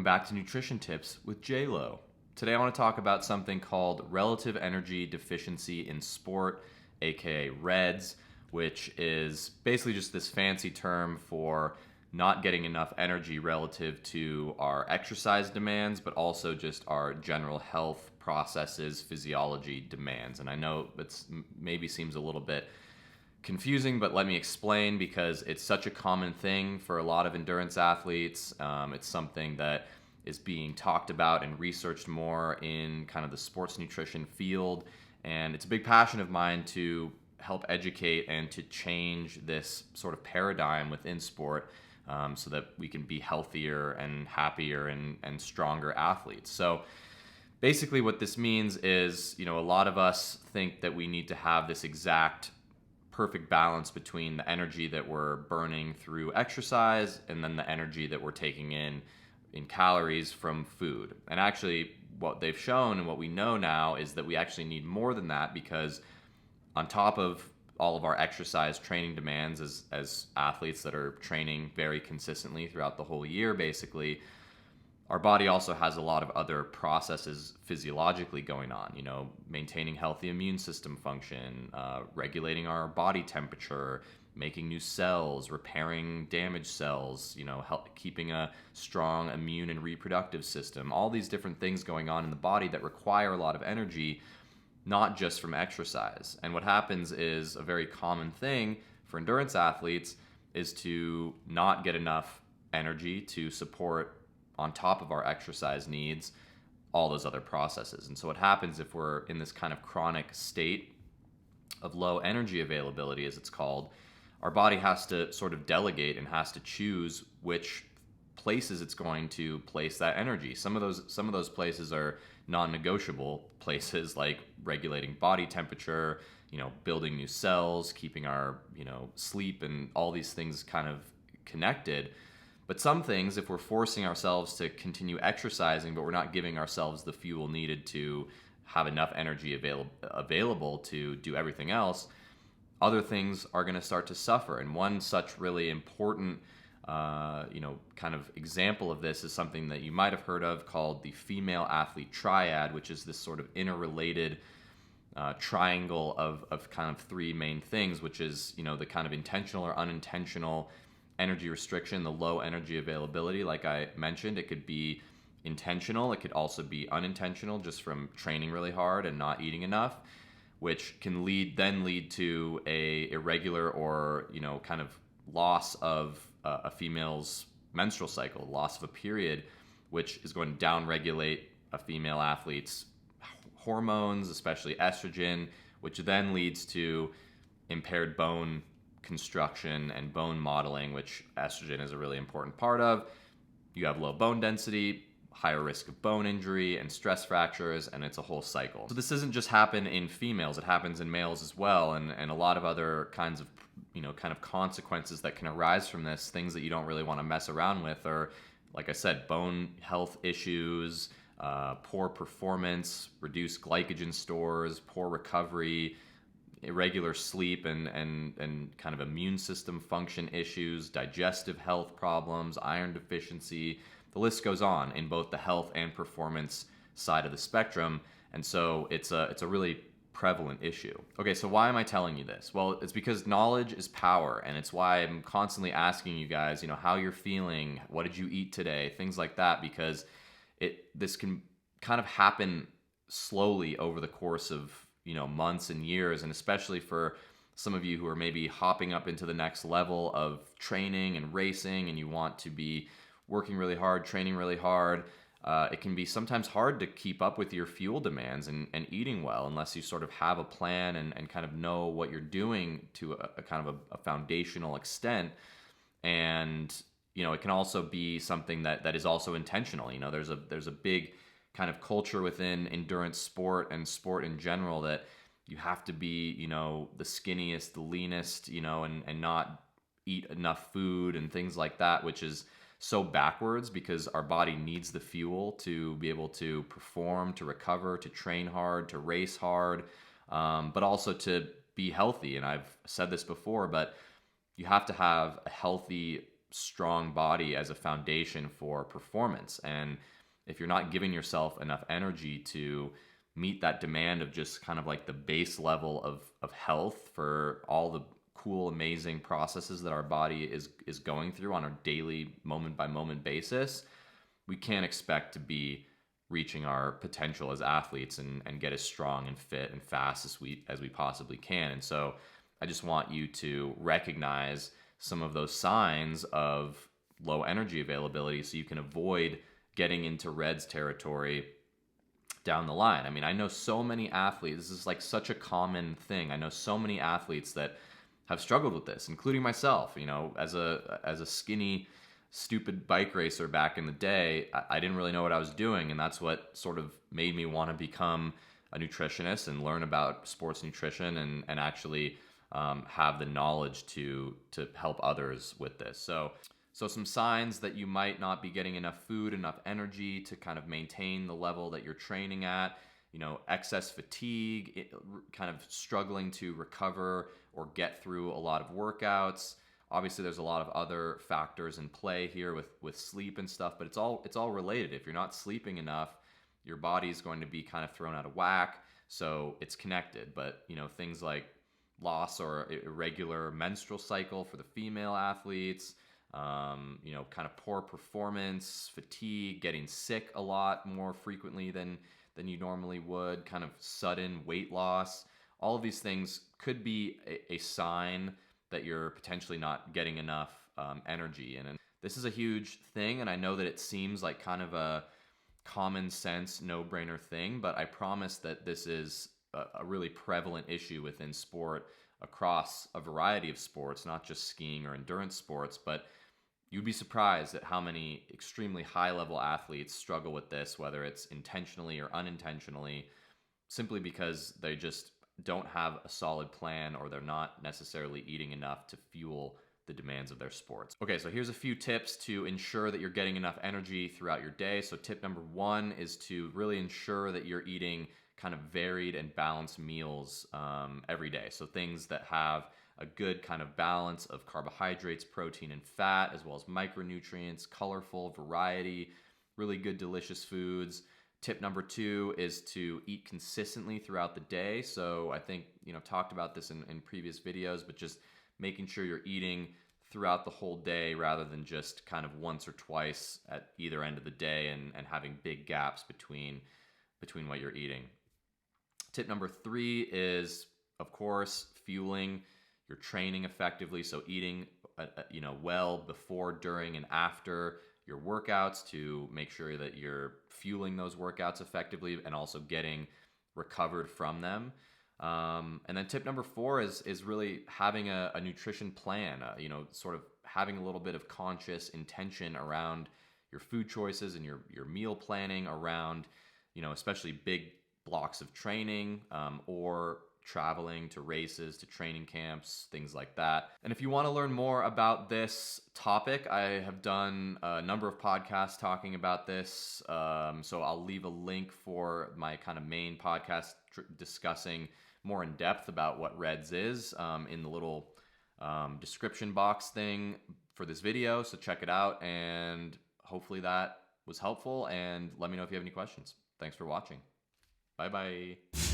welcome back to Nutrition Tips with JLo. Today I want to talk about something called relative energy deficiency in sport, aka REDS, which is basically just this fancy term for not getting enough energy relative to our exercise demands, but also just our general health processes, physiology demands. And I know it maybe seems a little bit confusing, but let me explain, because it's such a common thing for a lot of endurance athletes. It's something that is being talked about and researched more in kind of the sports nutrition field, and it's a big passion of mine to help educate and to change this sort of paradigm within sport, so that we can be healthier and happier and stronger athletes. So basically what this means is, a lot of us think that we need to have this exact perfect balance between the energy that we're burning through exercise and then the energy that we're taking in calories from food. And actually what they've shown and what we know now is that we actually need more than that, because on top of all of our exercise training demands as athletes that are training very consistently throughout the whole year, basically, our body also has a lot of other processes physiologically going on, maintaining healthy immune system function, regulating our body temperature, making new cells, repairing damaged cells, keeping a strong immune and reproductive system, all these different things going on in the body that require a lot of energy, not just from exercise. And what happens is, a very common thing for endurance athletes is to not get enough energy to support, on top of our exercise needs, all those other processes. And so what happens if we're in this kind of chronic state of low energy availability, as it's called, our body has to sort of delegate and has to choose which places it's going to place that energy. Some of those places are non-negotiable places, like regulating body temperature, building new cells, keeping our, sleep, and all these things kind of connected. But some things, if we're forcing ourselves to continue exercising, but we're not giving ourselves the fuel needed to have enough energy available to do everything else, other things are going to start to suffer. And one such really important, kind of example of this is something that you might have heard of called the female athlete triad, which is this sort of interrelated triangle of kind of three main things, which is, the kind of intentional or unintentional energy restriction, the low energy availability. Like I mentioned, it could be intentional. It could also be unintentional, just from training really hard and not eating enough, which can lead to a irregular or, kind of loss of a female's menstrual cycle, loss of a period, which is going to downregulate a female athlete's hormones, especially estrogen, which then leads to impaired bone construction and bone modeling, which estrogen is a really important part of. You have low bone density, higher risk of bone injury and stress fractures, and it's a whole cycle. So this doesn't just happen in females, it happens in males as well, and a lot of other kinds of, kind of consequences that can arise from this, things that you don't really want to mess around with, are, like I said, bone health issues, poor performance, reduced glycogen stores, poor recovery, irregular sleep and kind of immune system function issues, digestive health problems, iron deficiency. The list goes on in both the health and performance side of the spectrum. And so it's a really prevalent issue. Okay, so why am I telling you this? Well, it's because knowledge is power, and it's why I'm constantly asking you guys, how you're feeling, what did you eat today, things like that, because this can kind of happen slowly over the course of months and years. And especially for some of you who are maybe hopping up into the next level of training and racing, and you want to be working really hard, training really hard, it can be sometimes hard to keep up with your fuel demands and eating well, unless you sort of have a plan and kind of know what you're doing to a kind of a foundational extent. And it can also be something that is also intentional. There's a big kind of culture within endurance sport and sport in general that you have to be, the skinniest, the leanest, and not eat enough food and things like that, which is so backwards, because our body needs the fuel to be able to perform, to recover, to train hard, to race hard, but also to be healthy. And I've said this before, but you have to have a healthy strong body as a foundation for performance. And if you're not giving yourself enough energy to meet that demand of just kind of like the base level of health for all the cool, amazing processes that our body is going through on a daily, moment by moment basis, we can't expect to be reaching our potential as athletes and get as strong and fit and fast as we possibly can. And so I just want you to recognize some of those signs of low energy availability so you can avoid getting into RED-S territory down the line. I mean, I know so many athletes, this is like such a common thing. I know so many athletes that have struggled with this, including myself. You know, as a skinny, stupid bike racer back in the day, I didn't really know what I was doing, and that's what sort of made me want to become a nutritionist and learn about sports nutrition and actually have the knowledge to help others with this. So some signs that you might not be getting enough food, enough energy to kind of maintain the level that you're training at. You know, excess fatigue, kind of struggling to recover or get through a lot of workouts. Obviously, there's a lot of other factors in play here with sleep and stuff, but it's all related. If you're not sleeping enough, your body's going to be kind of thrown out of whack. So it's connected. But you know, things like loss or irregular menstrual cycle for the female athletes, you know, kind of poor performance, fatigue, getting sick a lot more frequently than you normally would, kind of sudden weight loss. All of these things could be a sign that you're potentially not getting enough energy. And this is a huge thing, and I know that it seems like kind of a common sense, no-brainer thing, but I promise that this is a really prevalent issue within sport across a variety of sports, not just skiing or endurance sports, but you'd be surprised at how many extremely high-level athletes struggle with this, whether it's intentionally or unintentionally, simply because they just don't have a solid plan or they're not necessarily eating enough to fuel the demands of their sports. Okay, so here's a few tips to ensure that you're getting enough energy throughout your day. So tip number one is to really ensure that you're eating kind of varied and balanced meals every day. So things that have a good kind of balance of carbohydrates, protein, and fat, as well as micronutrients, colorful variety, really good, delicious foods. Tip number two is to eat consistently throughout the day. So I think, you know, talked about this in previous videos, but just making sure you're eating throughout the whole day rather than just kind of once or twice at either end of the day and having big gaps between what you're eating. Tip number three is, of course, fueling your training effectively. So eating, you know, well before, during, and after your workouts to make sure that you're fueling those workouts effectively and also getting recovered from them. And then tip number four is really having a nutrition plan, you know, sort of having a little bit of conscious intention around your food choices and your meal planning around, you know, especially big blocks of training or traveling to races, to training camps, things like that. And if you want to learn more about this topic, I have done a number of podcasts talking about this. So I'll leave a link for my kind of main podcast discussing more in depth about what RED-S is in the little description box thing for this video. So check it out, and hopefully that was helpful, and let me know if you have any questions. Thanks for watching. Bye-bye.